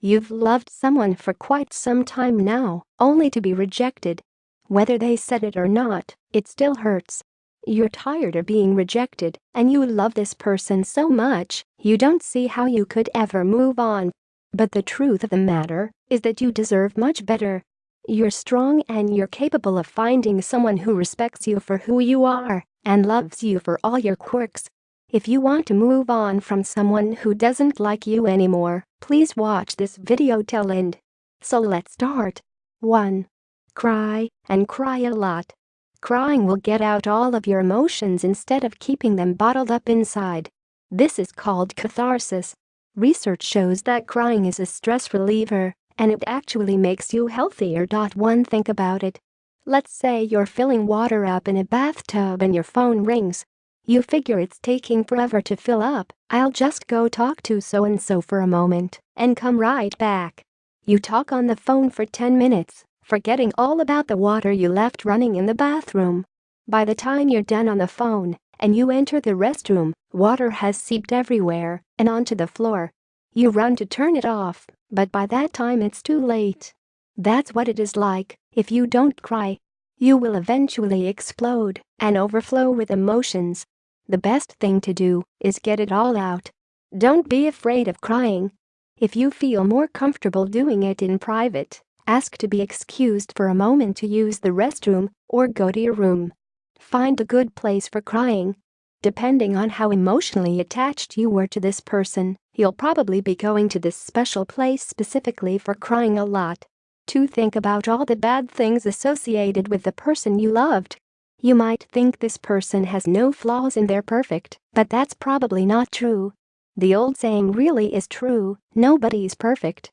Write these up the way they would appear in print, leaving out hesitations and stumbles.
You've loved someone for quite some time now, only to be rejected. Whether they said it or not, it still hurts. You're tired of being rejected, and you love this person so much, you don't see how you could ever move on. But the truth of the matter is that you deserve much better. You're strong and you're capable of finding someone who respects you for who you are and loves you for all your quirks. If you want to move on from someone who doesn't like you anymore, please watch this video till end. So let's start. 1. Cry, and cry a lot. Crying will get out all of your emotions instead of keeping them bottled up inside. This is called catharsis. Research shows that crying is a stress reliever, and it actually makes you healthier. 1. Think about it. Let's say you're filling water up in a bathtub and your phone rings. You figure it's taking forever to fill up. I'll just go talk to so-and-so for a moment and come right back. You talk on the phone for 10 minutes, forgetting all about the water you left running in the bathroom. By the time you're done on the phone and you enter the restroom, water has seeped everywhere and onto the floor. You run to turn it off, but by that time it's too late. That's what it is like if you don't cry. You will eventually explode and overflow with emotions. The best thing to do is get it all out. Don't be afraid of crying. If you feel more comfortable doing it in private, ask to be excused for a moment to use the restroom or go to your room. Find a good place for crying. Depending on how emotionally attached you were to this person, you'll probably be going to this special place specifically for crying a lot. 2. Think about all the bad things associated with the person you loved. You might think this person has no flaws and they're perfect, but that's probably not true. The old saying really is true: nobody's perfect.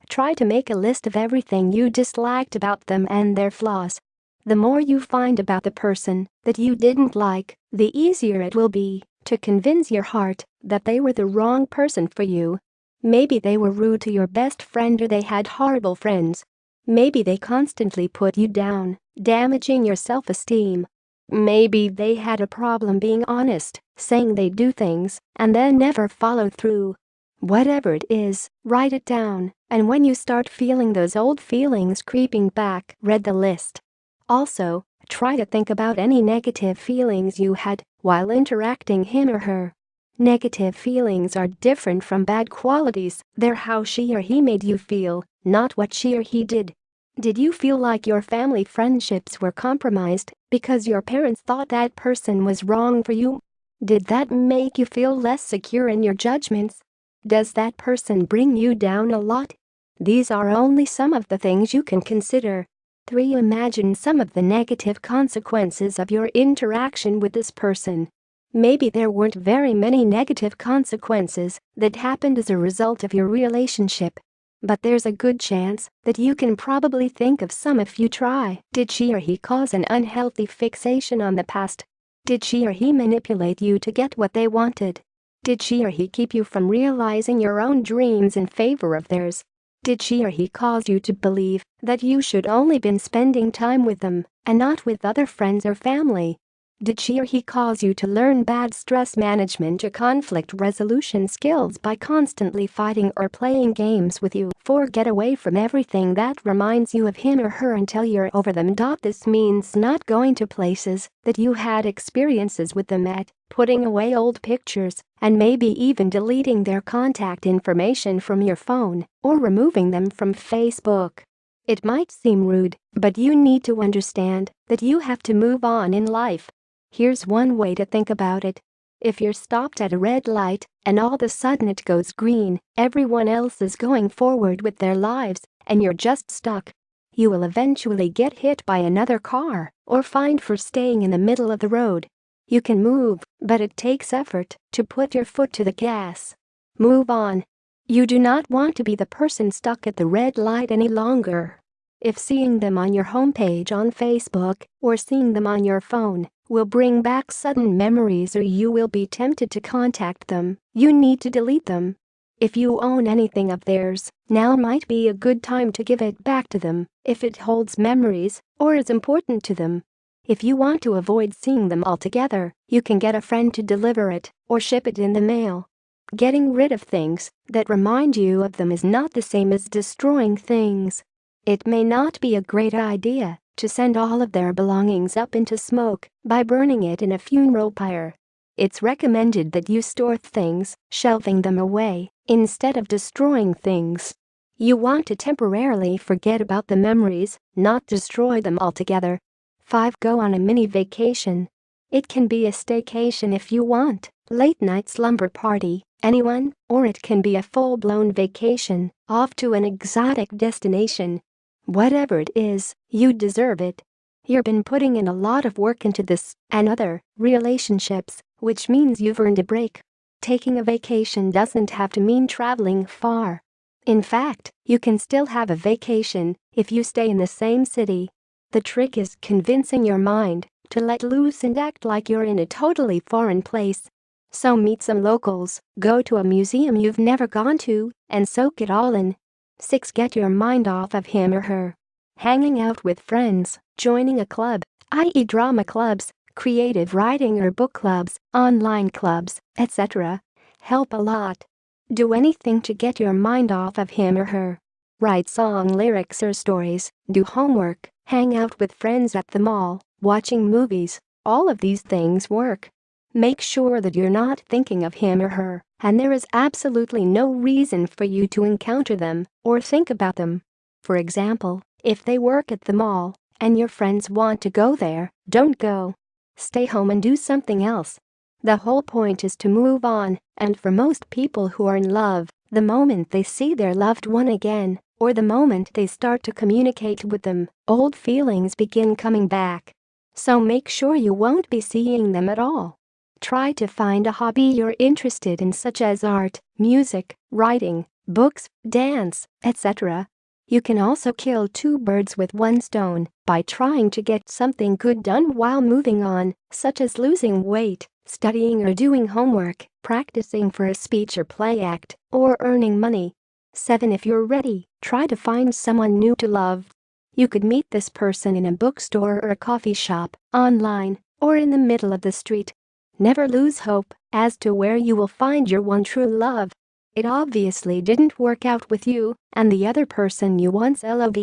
Try to make a list of everything you disliked about them and their flaws. The more you find about the person that you didn't like, the easier it will be to convince your heart that they were the wrong person for you. Maybe they were rude to your best friend, or they had horrible friends. Maybe they constantly put you down, damaging your self-esteem. Maybe they had a problem being honest, saying they'd do things and then never follow through. Whatever it is, write it down, and when you start feeling those old feelings creeping back, read the list. Also, try to think about any negative feelings you had while interacting him or her. Negative feelings are different from bad qualities. They're how she or he made you feel, not what she or he did. Did you feel like your family friendships were compromised because your parents thought that person was wrong for you? Did that make you feel less secure in your judgments? Does that person bring you down a lot? These are only some of the things you can consider. 3. Imagine some of the negative consequences of your interaction with this person. Maybe there weren't very many negative consequences that happened as a result of your relationship. But there's a good chance that you can probably think of some if you try. Did she or he cause an unhealthy fixation on the past? Did she or he manipulate you to get what they wanted? Did she or he keep you from realizing your own dreams in favor of theirs? Did she or he cause you to believe that you should only be spending time with them and not with other friends or family? Did she or he cause you to learn bad stress management or conflict resolution skills by constantly fighting or playing games with you? 4. Get away from everything that reminds you of him or her until you're over them. This means not going to places that you had experiences with them at, putting away old pictures, and maybe even deleting their contact information from your phone or removing them from Facebook. It might seem rude, but you need to understand that you have to move on in life. Here's one way to think about it. If you're stopped at a red light and all of a sudden it goes green, everyone else is going forward with their lives and you're just stuck. You will eventually get hit by another car or fined for staying in the middle of the road. You can move, but it takes effort to put your foot to the gas. Move on. You do not want to be the person stuck at the red light any longer. If seeing them on your homepage on Facebook or seeing them on your phone will bring back sudden memories, or you will be tempted to contact them, you need to delete them. If you own anything of theirs, now might be a good time to give it back to them if it holds memories or is important to them. If you want to avoid seeing them altogether, you can get a friend to deliver it or ship it in the mail. Getting rid of things that remind you of them is not the same as destroying things. It may not be a great idea to send all of their belongings up into smoke by burning it in a funeral pyre. It's recommended that you store things, shelving them away, instead of destroying things. You want to temporarily forget about the memories, not destroy them altogether. 5. Go on a mini vacation. It can be a staycation if you want, late night slumber party, anyone, or it can be a full-blown vacation, off to an exotic destination. Whatever it is, you deserve it. You've been putting in a lot of work into this and other relationships, which means you've earned a break. Taking a vacation doesn't have to mean traveling far. In fact, you can still have a vacation if you stay in the same city. The trick is convincing your mind to let loose and act like you're in a totally foreign place. So meet some locals, go to a museum you've never gone to, and soak it all in. 6. Get your mind off of him or her. Hanging out with friends, joining a club, i.e. drama clubs, creative writing or book clubs, online clubs, etc., help a lot. Do anything to get your mind off of him or her. Write song lyrics or stories, do homework, hang out with friends at the mall, watching movies, all of these things work. Make sure that you're not thinking of him or her, and there is absolutely no reason for you to encounter them or think about them. For example, if they work at the mall and your friends want to go there, don't go. Stay home and do something else. The whole point is to move on, and for most people who are in love, the moment they see their loved one again, or the moment they start to communicate with them, old feelings begin coming back. So make sure you won't be seeing them at all. Try to find a hobby you're interested in, such as art, music, writing, books, dance, etc. You can also kill 2 birds with 1 stone by trying to get something good done while moving on, such as losing weight, studying or doing homework, practicing for a speech or play act, or earning money. 7. If you're ready, try to find someone new to love. You could meet this person in a bookstore or a coffee shop, online, or in the middle of the street. Never lose hope as to where you will find your one true love. It obviously didn't work out with you and the other person you once loved,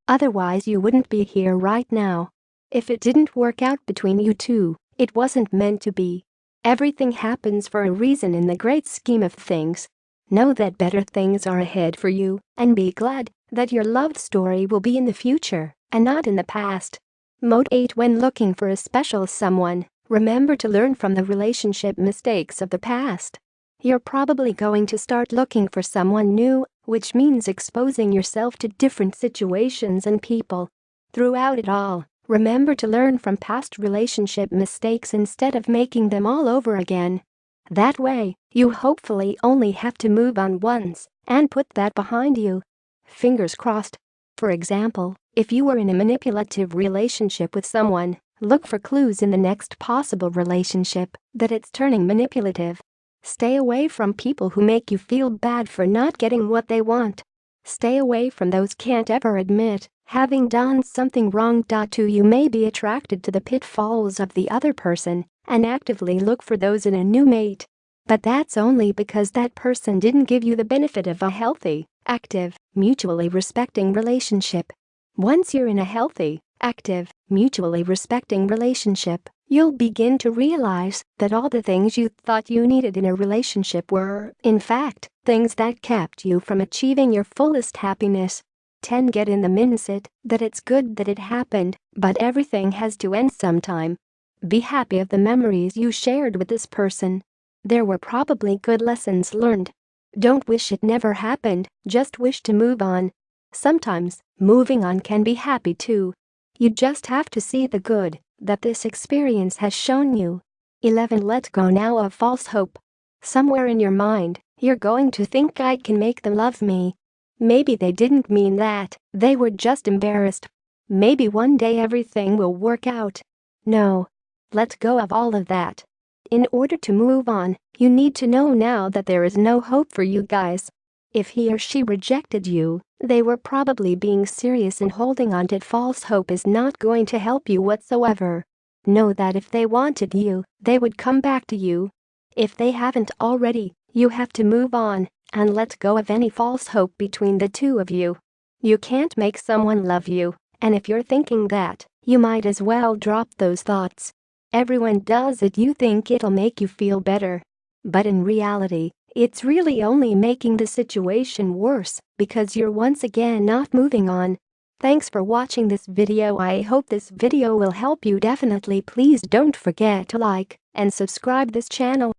otherwise you wouldn't be here right now. If it didn't work out between you two, it wasn't meant to be. Everything happens for a reason in the great scheme of things. Know that better things are ahead for you, and be glad that your love story will be in the future and not in the past. Mode 8. When looking for a special someone, remember to learn from the relationship mistakes of the past. You're probably going to start looking for someone new, which means exposing yourself to different situations and people. Throughout it all, remember to learn from past relationship mistakes instead of making them all over again. That way, you hopefully only have to move on once and put that behind you. Fingers crossed. For example, if you were in a manipulative relationship with someone, look for clues in the next possible relationship that it's turning manipulative. Stay away from people who make you feel bad for not getting what they want. Stay away from those can't ever admit having done something wrong. You may be attracted to the pitfalls of the other person and actively look for those in a new mate. But that's only because that person didn't give you the benefit of a healthy, active, mutually respecting relationship. Once you're in a healthy, active, mutually respecting relationship, you'll begin to realize that all the things you thought you needed in a relationship were, in fact, things that kept you from achieving your fullest happiness. 10. Get in the mindset that it's good that it happened, but everything has to end sometime. Be happy of the memories you shared with this person. There were probably good lessons learned. Don't wish it never happened, just wish to move on. Sometimes, moving on can be happy too. You just have to see the good that this experience has shown you. 11. Let go now of false hope. Somewhere in your mind, you're going to think, I can make them love me. Maybe they didn't mean that, they were just embarrassed. Maybe one day everything will work out. No. Let go of all of that. In order to move on, you need to know now that there is no hope for you guys. If he or she rejected you, they were probably being serious, and holding on to false hope is not going to help you whatsoever. Know that if they wanted you, they would come back to you. If they haven't already, you have to move on and let go of any false hope between the two of you. You can't make someone love you, and if you're thinking that, you might as well drop those thoughts. Everyone does it. You think it'll make you feel better. But in reality, it's really only making the situation worse because you're once again not moving on. Thanks for watching this video. I hope this video will help you. Definitely please don't forget to like and subscribe this channel.